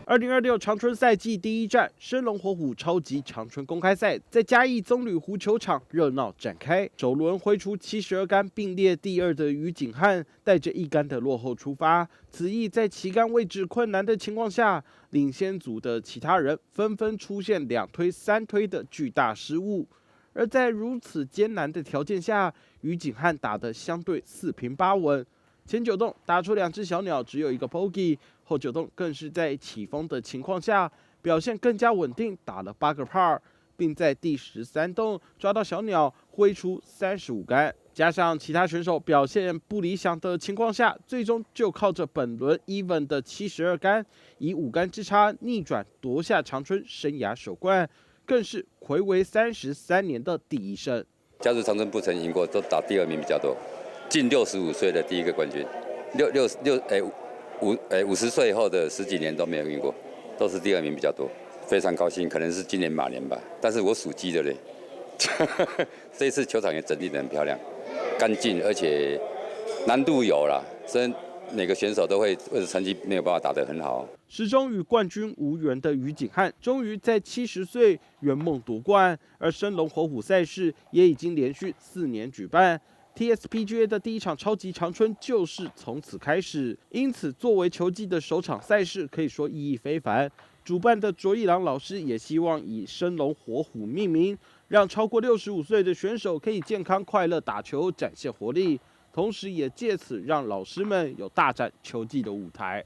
2026长春赛季第一站，生龙活虎超级长春公开赛在嘉义棕榈湖球场热闹展开。首轮挥出72杆，并列第2的于景汉，带着1杆的落后出发。此役在旗杆位置困难的情况下，领先组的其他人纷纷出现2推3推的巨大失误。而在如此艰难的条件下，于景汉打得相对4平8稳。前9洞打出2只小鸟，只有1个 bogey， 后9洞更是在起风的情况下表现更加稳定，打了8个 par， 并在第13洞抓到小鸟，挥出35杆。加上其他选手表现不理想的情况下，最终就靠着本轮 even 的72杆，以5杆之差逆转夺下长春生涯首冠，更是睽违33年的第1胜。加入长春不曾赢过，都打第2名比较多。近65岁的第1个冠军，50岁后的10几年都没有赢过，都是第2名比较多。非常高兴，可能是今年马年吧。但是我属鸡的嘞，这一次球场也整理得很漂亮、干净，而且难度有啦。虽然每个选手都会为了成绩没有办法打得很好。始终与冠军无缘的于景汉，终于在70岁圆梦夺冠，而生龙活虎赛事也已经连续4年举办。TSPGA 的第1场超级长春就是从此开始，因此作为球季的首场赛事，可以说意义非凡。主办的卓一郎老师也希望以生龙活虎命名，让超过65岁的选手可以健康快乐打球，展现活力，同时也借此让老师们有大展球技的舞台。